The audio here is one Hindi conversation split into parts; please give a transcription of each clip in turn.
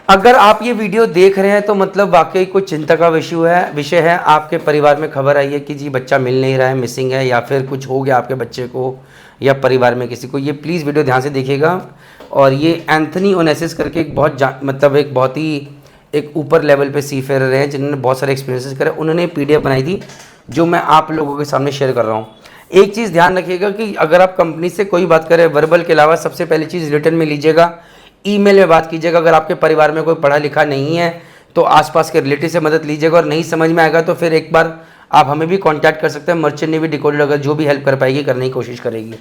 अगर आप ये वीडियो देख रहे हैं तो मतलब वाकई कोई चिंता का विषय है। आपके परिवार में खबर आई है कि जी बच्चा मिल नहीं रहा है, मिसिंग है, या फिर कुछ हो गया आपके बच्चे को या परिवार में किसी को, ये प्लीज़ वीडियो ध्यान से देखिएगा। और ये एंथनी ओनेसिस करके एक बहुत ही एक ऊपर लेवल पे सी फेरर हैं जिन्होंने बहुत सारे एक्सपीरियंसेस करे, उन्होंने PDF बनाई थी जो मैं आप लोगों के सामने शेयर कर रहा हूँ। एक चीज़ ध्यान रखिएगा कि अगर आप कंपनी से कोई बात करें वर्बल के अलावा, सबसे पहली चीज़ रिटर्न में लीजिएगा, ईमेल में बात कीजिएगा। अगर आपके परिवार में कोई पढ़ा लिखा नहीं है तो आसपास के रिलेटिव से मदद लीजिएगा, और नहीं समझ में आएगा तो फिर एक बार आप हमें भी कांटेक्ट कर सकते हैं। मर्चेंट नेवी डिकोडेड अगर जो भी हेल्प कर पाएगी करने की कोशिश करेगी।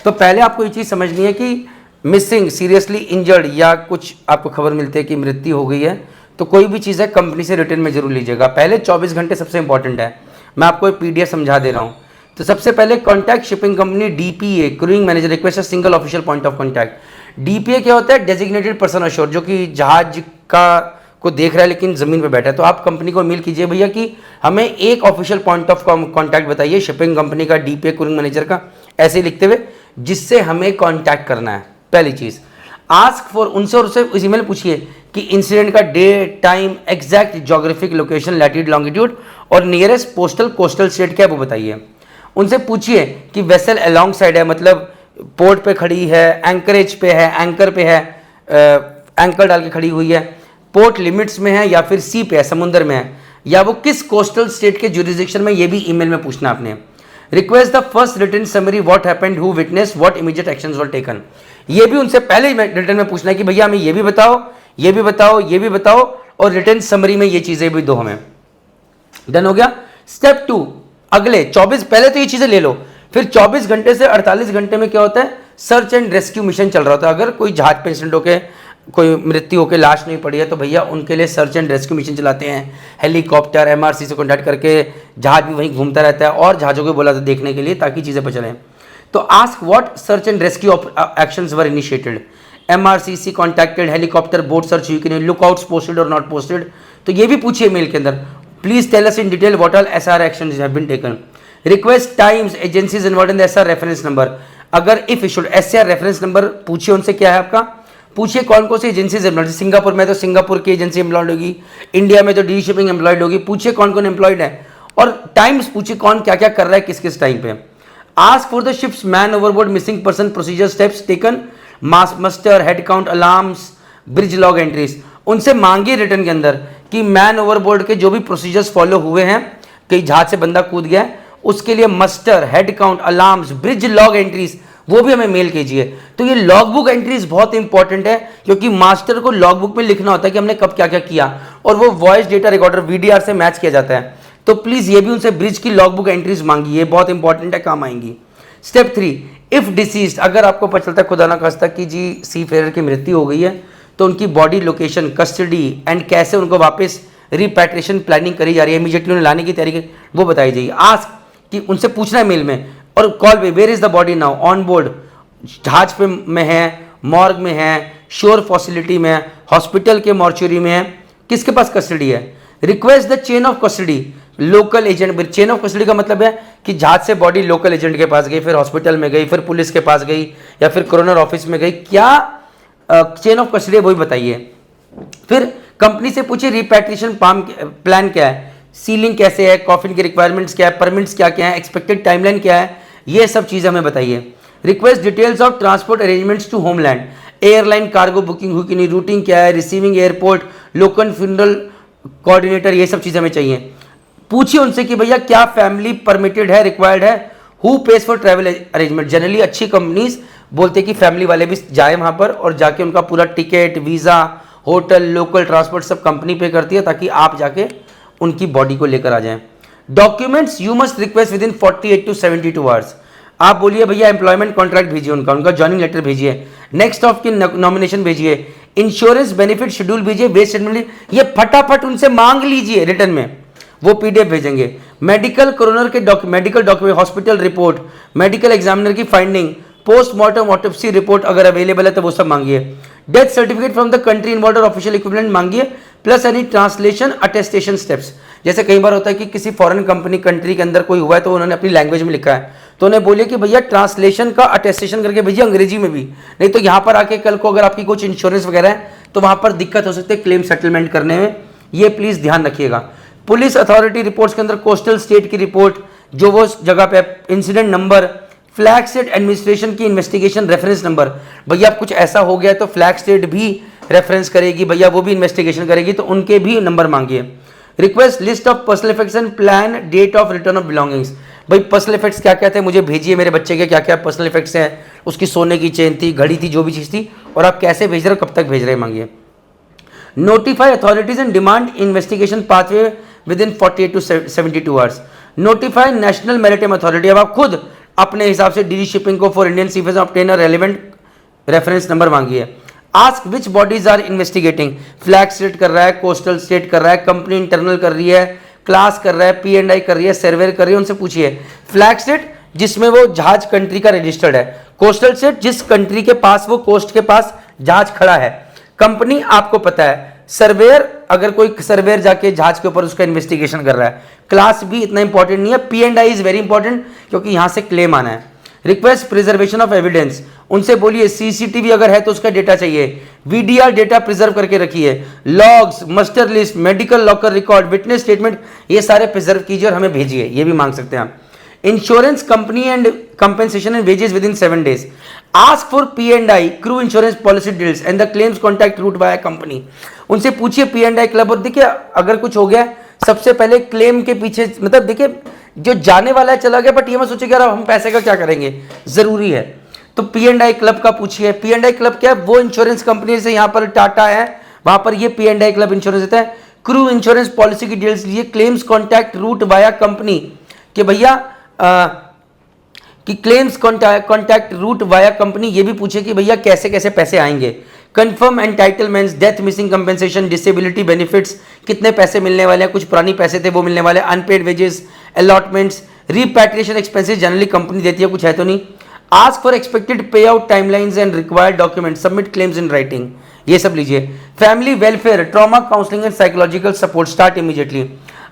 तो पहले आपको ये चीज़ समझनी है कि मिसिंग, सीरियसली इंजर्ड या कुछ आपको खबर मिलती है कि मृत्यु हो गई है, तो कोई भी चीज़ है कंपनी से रिटर्न में जरूर लीजिएगा। पहले 24 घंटे सबसे इंपॉर्टेंट है। मैं आपको एक PDF समझा दे रहा हूँ। तो सबसे पहले contact shipping company DPA, crewing manager request a single official point of contact. DPA क्या होता है? डेजिग्नेटेड पर्सन अश्योर, जो कि जहाज को देख रहा है लेकिन ज़मीन पे बैठा है। तो आप कंपनी को मेल कीजिए भैया कि हमें एक ऑफिशियल पॉइंट ऑफ कॉन्टैक्ट बताइए शिपिंग कंपनी का, DPA क्रूइंग मैनेजर का, ऐसे लिखते हुए जिससे हमें कॉन्टैक्ट करना है। पहली चीज़ आस्क फॉर, उनसे और उससे इस ईमेल पूछिए कि इंसिडेंट का date, time, exact geographic location, latitude, longitude और नियरेस्ट पोस्टल कोस्टल स्टेट क्या है वो बताइए। उनसे पूछिए कि वेसल अलॉन्ग साइड है, मतलब पोर्ट पे खड़ी है, एंकरेज पे है, एंकर पे है, एंकर डाल के खड़ी हुई है, पोर्ट लिमिट्स में है या फिर सी पे है, समुद्र में है, या वो किस कोस्टल स्टेट के जुरिडिक्शन में, ये भी ईमेल में पूछना आपने। Request the first written summary what happened, who witness, what immediate actions were taken, ये भी उनसे पहले ही रिटर्न में पूछना है कि भैया हमें ये भी बताओ, ये भी बताओ, ये भी बताओ, और रिटर्न समरी में ये चीजें भी दो हमें। डन हो गया। स्टेप 2, अगले 24, पहले तो ये चीजें ले लो, फिर 24 घंटे से 48 घंटे में क्या होता है? सर्च एंड रेस्क्यू मिशन चल रहा होता है। अगर कोई जहाज पे इंसिडेंट होकर कोई मृत्यु होकर लाश नहीं पड़ी है तो भैया उनके लिए सर्च एंड रेस्क्यू मिशन चलाते हैं। हेलीकॉप्टर, MRC से कॉन्टैक्ट करके जहाज भी वहीं घूमता रहता है और जहाज़ों को बोला था देखने के लिए ताकि चीज़ें पता चलें। तो ask what search and rescue actions were initiated, MRCC contacted, helicopter boat search हुई कि नहीं, लुकआउट्स पोस्टेड और नॉट पोस्टेड, तो ये भी पूछिए मेल के अंदर। Please tell us in detail what all SR actions have been taken. Request times, agencies involved in the SR reference number, अगर if issued SR reference number पूछिए उनसे क्या है आपका, पूछिए कौन कौन सी एजेंसीज एम्प्लॉयड, सिंगापुर में तो सिंगापुर की एजेंसी एम्प्लॉयड होगी, इंडिया में तो डी शिपिंग एम्प्लॉयड होगी, पूछिए कौन कौन एम्प्लॉयड है, और टाइम्स पूछिए कौन क्या क्या कर रहा है किस किस टाइम पे। Ask for the ships man overboard, missing person, procedure, steps taken, mass muster, head count, alarms, bridge log entries, उनसे मांगिए रिटर्न के अंदर कि मैन ओवरबोर्ड के जो भी प्रोसीजर्स फॉलो हुए हैं, कहीं जहाज से बंदा कूद गया उसके लिए muster, head count, alarms, bridge log entries, वो भी हमें मेल कीजिए। तो ये लॉग बुक एंट्रीज बहुत इंपॉर्टेंट है क्योंकि मास्टर को लॉग बुक में लिखना होता है कि हमने कब क्या क्या किया, और वो वॉइस डेटा रिकॉर्डर VDR से मैच किया जाता है। तो प्लीज ये भी उनसे ब्रिज की लॉग बुक एंट्रीज मांगिए, बहुत इंपॉर्टेंट है, काम आएंगी। स्टेप 3, इफ डिसीज्ड, अगर आपको पता चलता है खुदा ना खास्ता कि जी सी फेरर की मृत्यु हो गई है, तो उनकी बॉडी लोकेशन, कस्टडी एंड कैसे उनको वापस रिपैट्रिएशन प्लानिंग करी जा रही है, इमीडिएटली उन्हें लाने की तरीके वो बताई जाइए। आस्क कि उनसे पूछना है मेल में और कॉल पे, where is the body now, on board, जहाज पे में है, मॉर्ग में है, श्योर फैसिलिटी में है, हॉस्पिटल के मॉर्चुरी में है, किसके पास कस्टडी है। Request the chain of custody, local agent, chain of custody का मतलब है कि जहाज से बॉडी लोकल एजेंट के पास गई, फिर हॉस्पिटल में गई, फिर पुलिस के पास गई, या फिर कोरोनर ऑफिस में गई, क्या चेन ऑफ कस्टडी है वही बताइए। फिर कंपनी से पूछिए रिपैट्रिएशन प्लान क्या है, सीलिंग कैसे है, कॉफिन की रिक्वायरमेंट्स क्या है, परमिट्स क्या क्या है, एक्सपेक्टेड टाइमलाइन क्या है, ये सब चीज़ हमें बताइए। Request details of transport arrangements to homeland, airline cargo booking हुई कि नहीं, रूटिंग क्या है, receiving airport, local funeral coordinator, ये सब चीज़ हमें चाहिए। पूछिए उनसे कि भैया क्या फैमिली परमिटेड है, रिक्वायर्ड है, who page for travel arrangement. Generally अच्छी कंपनीज बोलते हैं कि फैमिली वाले भी जाए वहाँ पर और जाके उनका पूरा ticket, visa, hotel, local transport सब कंपनी पे करती है ताकि आप जाके उनकी बॉडी को लेकर आ जाएं। Documents you must request with in 48 to 72 hours. आप बोलिए भैया एम्प्लॉयमेंट कॉन्ट्रैक्ट भेजिए, उनका ज्वाइनिंग लेटर भेजिए, नेक्स्ट ऑफ की नॉमिनेशन भेजिए, इंश्योरेंस बेनिफिट शेड्यूल भेजिए, वेस्ट स्टेटमेंट, ये फटाफट उनसे मांग लीजिए रिटर्न में, वो PDF भेजेंगे। मेडिकल कोरोनर के medical document, hospital report, medical examiner की फाइंडिंग, पोस्टमार्टम ऑटोप्सी रिपोर्ट अगर अवेलेबल है तो वो सब मांगिए। Death certificate from the country involved और ऑफिशियल इक्विपमेंट मांगिए, plus any translation attestation steps. जैसे कई बार होता है कि किसी फॉरेन कंट्री के अंदर कोई हुआ है तो उन्होंने अपनी लैंग्वेज में लिखा है, तो उन्हें बोलिए कि भैया ट्रांसलेशन का अटेस्टेशन करके भेजिए अंग्रेजी में भी, नहीं तो यहाँ पर आके कल को अगर आपकी कुछ इंश्योरेंस वगैरह है तो वहां पर दिक्कत हो सकती है क्लेम सेटलमेंट करने में, ये प्लीज ध्यान रखिएगा। पुलिस अथॉरिटी रिपोर्ट्स के अंदर कोस्टल स्टेट की रिपोर्ट, जो वो जगह पे incident number, flag state administration की इन्वेस्टिगेशन रेफरेंस नंबर, भैया कुछ ऐसा हो गया तो फ्लैग स्टेट भी रेफरेंस करेगी भैया, वो भी इन्वेस्टिगेशन करेगी, तो उनके भी नंबर मांगिए। Request list of personal effects and plan date of return of belongings, भाई पर्सनल इफेक्ट्स क्या क्या थे मुझे भेजिए, मेरे बच्चे के क्या क्या पर्सनल इफेक्ट्स हैं, उसकी सोने की चेन थी, घड़ी थी, जो भी चीज़ थी, और आप कैसे भेज रहे हो, कब तक भेज रहे हैं, मांगिए। Notify authorities and demand investigation pathway with in 48 to 72 hours. Notify national maritime authority, अब आप खुद अपने हिसाब से डीडी शिपिंग को for Indian seafarers obtain a relevant reference number मांगिए। Ask which bodies are investigating, flag state कर रहा है, कोस्टल स्टेट कर रहा है, कंपनी इंटरनल कर रही है, क्लास कर रहा है, P&I कर रही है, सर्वेयर कर रही है, उनसे पूछिए। फ्लैग स्टेट जिसमें वो जहाज कंट्री का रजिस्टर्ड है, कोस्टल स्टेट जिस कंट्री के पास वो कोस्ट के पास जहाज खड़ा है, कंपनी आपको पता है, सर्वेयर अगर कोई सर्वेयर जाके जहाज के ऊपर उसका इन्वेस्टिगेशन कर रहा है, क्लास भी इतना इंपॉर्टेंट नहीं है, P&I इज वेरी इंपॉर्टेंट क्योंकि यहां से क्लेम आना है। रिक्वेस्ट प्रिजर्वेशन ऑफ एविडेंस, उनसे बोलिए CCTV अगर है तो उसका डेटा चाहिए, VDR डेटा प्रिजर्व करके रखिए, logs, muster list, medical locker record, witness statement, ये सारे प्रिजर्व कीजिए और हमें भेजिए, ये भी मांग सकते हैं आप। Insurance company and compensation and wages within 7 days। Ask for P&I crew insurance policy details and the claims contact route by company, उनसे पूछिए P&I क्लब। और देखिए अगर कुछ हो गया सबसे पहले क्लेम के पीछे, मतलब देखिए जो जाने वाला है चला गया, बट ये मत सोचिए कि यार हम पैसे का क्या करेंगे, जरूरी है तो P&I क्लब का पूछिए। P&I क्लब क्या है, वो इंश्योरेंस कंपनी से यहाँ पर टाटा है, वहां पर ये P&I क्लब इंश्योरेंस देता है। क्रू इंश्योरेंस पॉलिसी की डिटेल्स लीजिए, claims contact root via company, कि भैया कि claims contact root via company, ये भी पूछे कि भैया कैसे कैसे पैसे आएंगे। Confirm entitlements, death, missing compensation, disability benefits, कितने पैसे मिलने वाले हैं, कुछ पुरानी पैसे थे वो मिलने वाले, unpaid wages, allotments, repatriation expenses generally company देती है, कुछ है तो नहीं। Ask for expected pay out timelines and required document, submit claims in writing, ये सब लीजिए। Family welfare, trauma counselling and psychological support, start immediately.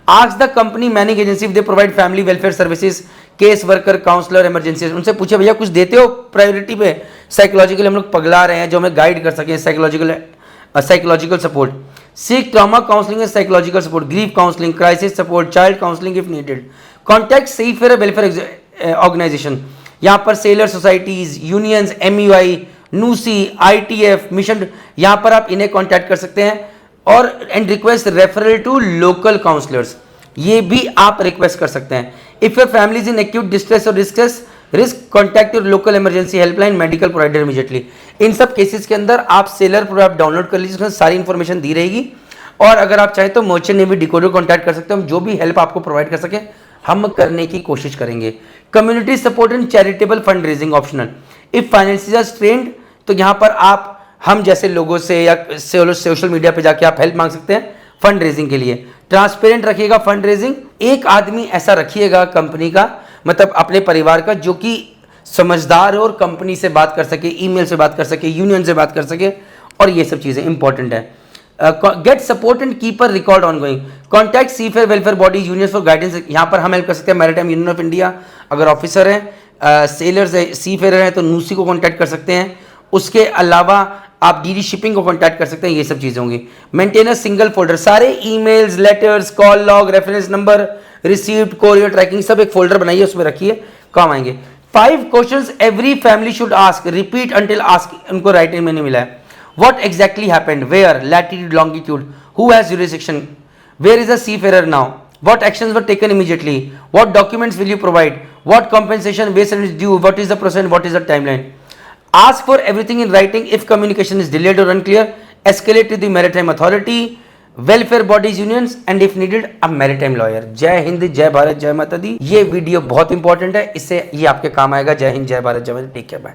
Ask the company manage agency if they provide family welfare services, case worker, counsellor, emergency, उनसे पूछे भैया कुछ देते हो प्रायोरिटी पे, साइकोलॉजिकल हम लोग पगला रहे हैं, जो हमें गाइड कर सके, psychological support. Seek trauma counselling and psychological support, grief counselling, crisis support, child counselling if needed. Contact seafarer welfare organisation, यहाँ पर sailor societies, unions, MUI, NUSI, ITF, mission, यहाँ पर आप इन्हें कॉन्टैक्ट कर सकते हैं। और and request referral to local counsellors, ये भी आप रिक्वेस्ट कर सकते हैं। If your family is in acute distress और risk contact your local emergency helpline, medical provider immediately. इन सब केसेस के अंदर आप सेलर प्रो ऐप डाउनलोड कर लीजिए, उसमें सारी इंफॉर्मेशन दी रहेगी। और अगर आप चाहें तो मर्चेंट नेवी डिकोडर कॉन्टैक्ट कर सकते हैं, हम जो भी हेल्प आपको प्रोवाइड कर सके हम करने की कोशिश करेंगे। Community support and charitable fund raising optional, if financial are strained, तो यहाँ पर आप हम जैसे लोगों से या सोशल मीडिया पे जाके आप हेल्प मांग सकते हैं फंड रेजिंग के लिए। ट्रांसपेरेंट रखिएगा फंड रेजिंग, एक आदमी ऐसा रखिएगा कंपनी का, मतलब अपने परिवार का, जो कि समझदार हो और कंपनी से बात कर सके, ईमेल से बात कर सके, यूनियन से बात कर सके, और ये सब चीज़ें इंपॉर्टेंट है। Get support and keeper record on going, contact seafarer welfare body union for guidance, यहाँ पर हम हेल्प कर सकते हैं। मैरिटाइम यूनियन ऑफ इंडिया अगर ऑफिसर हैं, सेलर्स है, सीफेयर हैं तो नूसी को कॉन्टैक्ट कर सकते हैं। उसके अलावा आप डीडी शिपिंग को कॉन्टैक्ट कर सकते हैं, ये सब चीज़ें होंगी। मेंटेन अ सिंगल फोल्डर, सारे emails, letters, call log, reference number, received, courier tracking, सब एक फोल्डर बनाइए, उसमें रखिए, काम आएंगे। 5 questions every family should ask, repeat until ask, उनको राइटिंग में नहीं मिला है। What exactly happened, where, latitude, longitude, who has jurisdiction, where is the seafarer now, what actions were taken immediately, what documents will you provide, what compensation base is due, what is the process, what is the timeline. Ask for everything in writing. If communication is delayed or unclear, escalate to the maritime authority, welfare bodies, unions, and if needed a maritime lawyer. जय हिंद, जय भारत, जय माता दी। ये वीडियो बहुत इंपॉर्टेंट है, इससे ये आपके काम आएगा। जय हिंद, जय भारत, जय माता दी। Take care, bye.